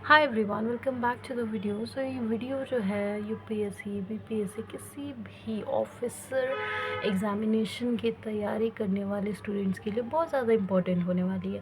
Hi everyone, welcome back to the video. So ये वीडियो जो है यूपीएससी बीपीएससी किसी भी ऑफिसर एग्ज़ामिनेशन की तैयारी करने वाले स्टूडेंट्स के लिए बहुत ज़्यादा इम्पोर्टेंट होने वाली है,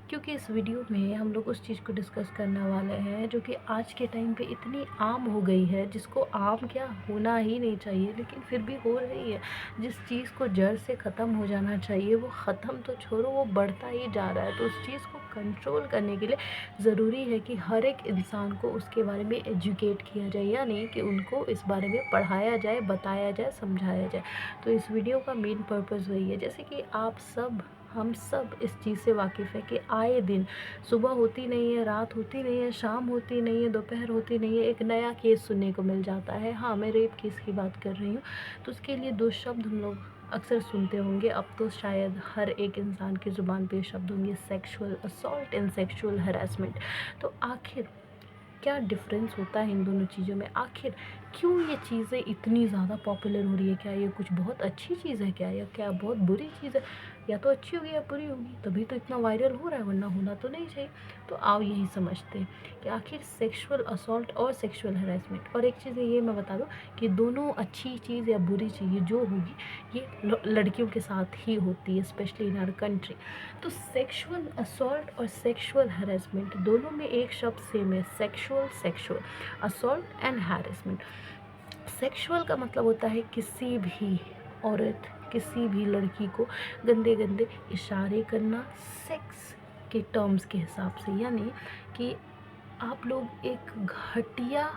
क्योंकि इस वीडियो में हम लोग उस चीज़ को डिस्कस करने वाले हैं जो कि आज के टाइम पे इतनी आम हो गई है, जिसको आम क्या होना ही नहीं चाहिए लेकिन फिर भी हो रही है। जिस चीज़ को जड़ से ख़त्म हो जाना चाहिए वो ख़त्म तो छोड़ो, वो बढ़ता ही जा रहा है। तो उस चीज़ को कंट्रोल करने के लिए ज़रूरी है कि हर एक इंसान को उसके बारे में एजुकेट किया जाए, यानी कि उनको इस बारे में पढ़ाया जाए, बताया जाए, समझाया जाए। तो इस वीडियो का मेन पर्पज़ वही है। जैसे कि आप सब, हम सब इस चीज़ से वाकिफ़ है कि आए दिन सुबह होती नहीं है, रात होती नहीं है, शाम होती नहीं है, दोपहर होती नहीं है, एक नया केस सुनने को मिल जाता है। हाँ, मैं रेप केस की बात कर रही हूँ। तो उसके लिए दो शब्द हम लोग अक्सर सुनते होंगे, अब तो शायद हर एक इंसान की ज़ुबान पे शब्द होंगे, sexual assault and sexual harassment. तो आखिर क्या डिफरेंस होता है इन दोनों चीज़ों में? आखिर क्यों ये चीज़ें इतनी ज़्यादा पॉपुलर हो रही है? क्या ये कुछ बहुत अच्छी चीज़ है क्या, या क्या बहुत बुरी चीज़ है? या तो अच्छी होगी या बुरी होगी, तभी तो इतना वायरल हो रहा है, वरना होना तो नहीं चाहिए। तो आओ यही समझते हैं कि आखिर सेक्सुअल असॉल्ट और सेक्सुअल हरासमेंट, और एक चीज़ ये मैं बता दूँ कि दोनों अच्छी चीज़ या बुरी चीज़ जो होगी ये लड़कियों के साथ ही होती है, स्पेशली इन आवर कंट्री। तो सेक्सुअल असॉल्ट और सेक्सुअल हरेसमेंट दोनों में एक शब्द सेम है, sexual. Sexual assault and harassment. Sexual का मतलब होता है किसी भी औरत, किसी भी लड़की को गंदे गंदे इशारे करना, सेक्स के टर्म्स के हिसाब से, यानी कि आप लोग एक घटिया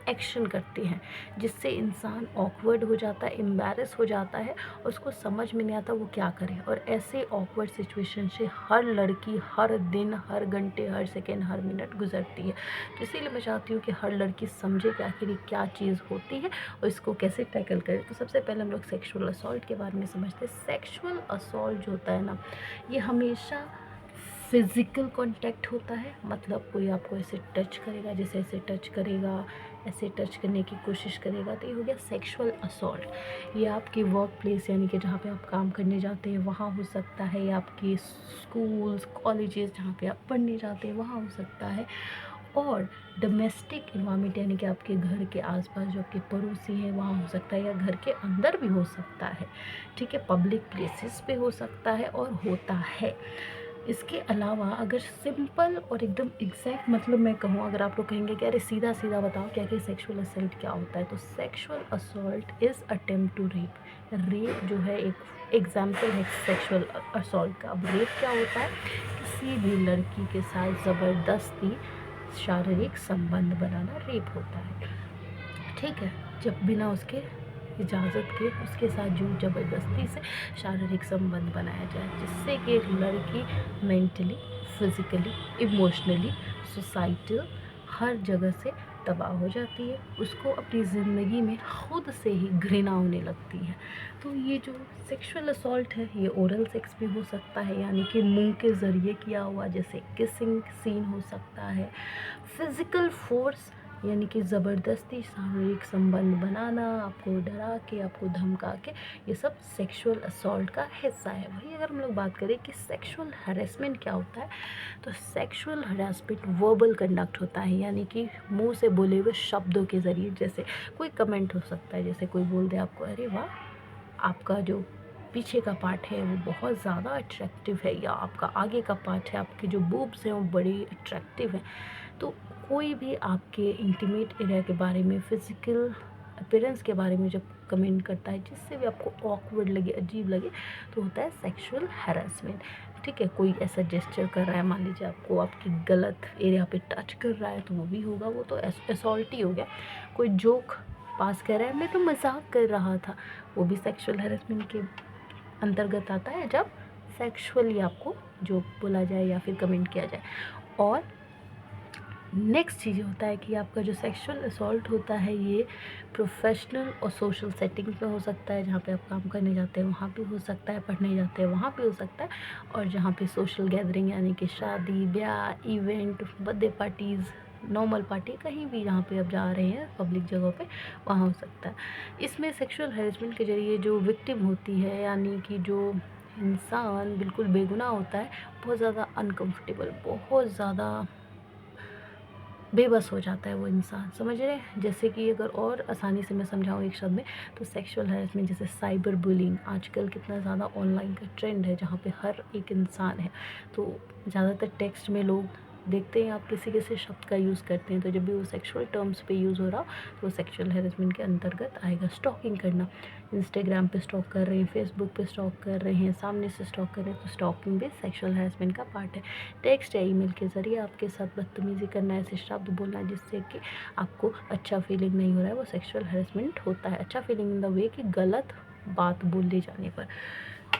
एक्शन करते हैं जिससे इंसान ऑकवर्ड हो जाता है, एम्बैरस हो जाता है, और उसको समझ में नहीं आता वो क्या करे। और ऐसे ऑकवर्ड सिचुएशन से हर लड़की हर दिन, हर घंटे, हर सेकेंड, हर मिनट गुजरती है। तो इसीलिए मैं चाहती हूँ कि हर लड़की समझे कि आखिर ये क्या चीज़ होती है और इसको कैसे टैकल करे। तो सबसे पहले हम लोग सेक्सुअल असॉल्ट के बारे में समझते हैं। सेक्सुअल असॉल्ट जो होता है ना, ये हमेशा फिज़िकल कांटेक्ट होता है। मतलब कोई आपको ऐसे टच करेगा, जैसे ऐसे टच करेगा, ऐसे टच करने की कोशिश करेगा, तो ये हो गया सेक्सुअल असॉल्ट। ये आपके वर्क प्लेस, यानी कि जहाँ पे आप काम करने जाते हैं वहाँ हो सकता है, या आपके स्कूल्स कॉलेजेस जहाँ पे आप पढ़ने जाते हैं वहाँ हो सकता है। और डोमेस्टिक इन्वायरमेंट, यानी कि आपके घर के आसपास जो आपके पड़ोसी हैं वहाँ हो सकता है, या घर के अंदर भी हो सकता है। ठीक है, पब्लिक प्लेसेस पे हो सकता है और होता है। इसके अलावा अगर सिंपल और एकदम एग्जैक्ट मतलब मैं कहूँ, अगर आप लोग कहेंगे कि अरे सीधा सीधा बताओ क्या कि सेक्सुअल असल्ट क्या होता है, तो sexual assault is attempt to rape. Rape जो है एक एग्जाम्पल है सेक्सुअल असॉल्ट का। अब रेप क्या होता है? किसी भी लड़की के साथ ज़बरदस्ती शारीरिक संबंध बनाना रेप होता है। ठीक है, जब बिना उसके इजाज़त के उसके साथ जो ज़बरदस्ती से शारीरिक संबंध बनाया जाए, जिससे कि एक लड़की मेंटली, फिज़िकली, इमोशनली, सोसाइटल हर जगह से तबाह हो जाती है। उसको अपनी ज़िंदगी में खुद से ही घृणा होने लगती है। तो ये जो सेक्सुअल असॉल्ट है ये ओरल सेक्स भी हो सकता है, यानी कि मुंह के ज़रिए किया हुआ, जैसे किसिंग सीन हो सकता है। फिज़िकल फोर्स, यानी कि ज़बरदस्ती शारीरिक संबंध बनाना, आपको डरा के, आपको धमका के, ये सब सेक्सुअल असॉल्ट का हिस्सा है। वही अगर हम लोग बात करें कि सेक्सुअल हरेसमेंट क्या होता है, तो सेक्सुअल हरासमेंट वर्बल कंडक्ट होता है, यानी कि मुंह से बोले हुए शब्दों के ज़रिए। जैसे कोई कमेंट हो सकता है, जैसे कोई बोल दे आपको, अरे वाह, आपका जो पीछे का पार्ट है वो बहुत ज़्यादा अट्रैक्टिव है, या आपका आगे का पार्ट है, आपके जो बूब्स हैं वो बड़ी अट्रैक्टिव हैं। तो कोई भी आपके इंटीमेट एरिया के बारे में, फिज़िकल अपीयरेंस के बारे में जब कमेंट करता है, जिससे भी आपको ऑकवर्ड लगे, अजीब लगे, तो होता है सेक्सुअल हैरेसमेंट। ठीक है, कोई ऐसा जेस्चर कर रहा है, मान लीजिए आपको आपकी गलत एरिया पे टच कर रहा है, तो वो भी होगा, वो तो असॉल्ट ही हो गया। कोई जोक पास कर रहा है, मैं तो मजाक कर रहा था, वो भी सेक्सुअल हैरेसमेंट के अंतर्गत आता है, जब सेक्सुअली आपको जो बोला जाए या फिर कमेंट किया जाए। और नेक्स्ट चीज़ होता है कि आपका जो सेक्सुअल असॉल्ट होता है ये प्रोफेशनल और सोशल सेटिंग पे हो सकता है, जहाँ पे आप काम करने जाते हैं वहाँ पे हो सकता है, पढ़ने जाते हैं वहाँ पे हो सकता है, और जहाँ पे सोशल गैदरिंग, यानी कि शादी ब्याह event, birthday parties, normal party, कहीं भी जहाँ पे आप जा रहे हैं पब्लिक जगह पे, वहाँ हो सकता है। इसमें सेक्सुअल हैरेसमेंट के ज़रिए जो विक्टिम होती है, यानी कि जो इंसान बिल्कुल बेगुनाह होता है, बहुत ज़्यादा अनकंफर्टेबल, बहुत ज़्यादा बेबस हो जाता है वो इंसान, समझ रहे हैं। जैसे कि अगर और आसानी से मैं समझाऊँ एक शब्द में, तो सेक्सुअल हैरेसमेंट जैसे साइबर बुलिंग आजकल कितना ज़्यादा ऑनलाइन का ट्रेंड है, जहाँ पे हर एक इंसान है। तो ज़्यादातर टेक्स्ट में लोग देखते हैं आप किसी किसी शब्द का यूज़ करते हैं, तो जब भी वो सेक्सुअल टर्म्स पे यूज़ हो रहा तो वो सेक्सुअल हैरेसमेंट के अंतर्गत आएगा। स्टॉकिंग करना, इंस्टाग्राम पे स्टॉक कर रहे हैं, फेसबुक पे स्टॉक कर रहे हैं, सामने से स्टॉक कर रहे हैं, तो स्टॉकिंग भी सेक्सुअल हैरेसमेंट का पार्ट है। टेक्स्ट या ईमेल के ज़रिए आपके साथ बदतमीज़ी करना, ऐसे शब्द बोलना जिससे कि आपको अच्छा फीलिंग नहीं हो रहा है, वो सेक्सुअल हैरेसमेंट होता है। अच्छा फीलिंग इन द वे कि गलत बात बोल दी जाने पर।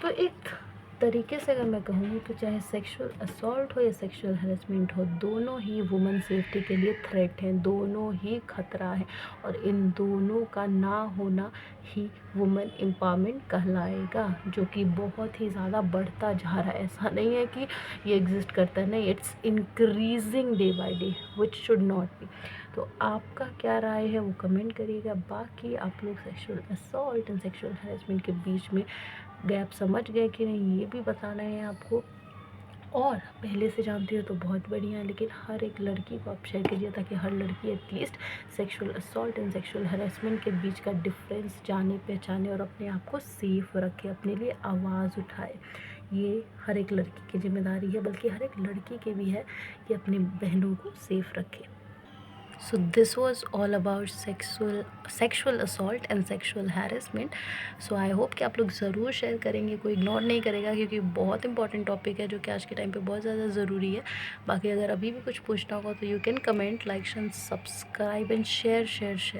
तो एक तरीके से अगर मैं कहूँ तो चाहे सेक्सुअल असॉल्ट हो या सेक्सुअल हैरेसमेंट हो, दोनों ही वुमेन सेफ्टी के लिए थ्रेट हैं, दोनों ही खतरा है, और इन दोनों का ना होना ही वुमेन एम्पावरमेंट कहलाएगा, जो कि बहुत ही ज़्यादा बढ़ता जा रहा है। ऐसा नहीं है कि ये एग्जिस्ट करता है, नहीं, it's increasing day by day, which should not be. तो आपका क्या राय है वो कमेंट करिएगा। बाकी आप लोग sexual assault and sexual harassment के बीच में गैप समझ गए कि नहीं, ये भी बताना है आपको। और पहले से जानती हो तो बहुत बढ़िया है, लेकिन हर एक लड़की को आप शेयर कीजिए, ताकि हर लड़की at least sexual assault and sexual harassment के बीच का डिफरेंस जाने पहचाने और अपने आप को सेफ रखे, अपने लिए आवाज़ उठाए। ये हर एक लड़की की जिम्मेदारी है, बल्कि हर एक लड़की की भी है कि अपनी बहनों को सेफ रखे। So this was all about sexual assault and sexual harassment. So I hope कि आप लोग ज़रूर शेयर करेंगे, कोई इग्नोर नहीं करेगा, क्योंकि बहुत इंपॉर्टेंट टॉपिक है जो कि आज के टाइम पे बहुत ज़्यादा ज़रूरी है। बाकी अगर अभी भी कुछ पूछना होगा तो you can comment, like, subscribe and share share share.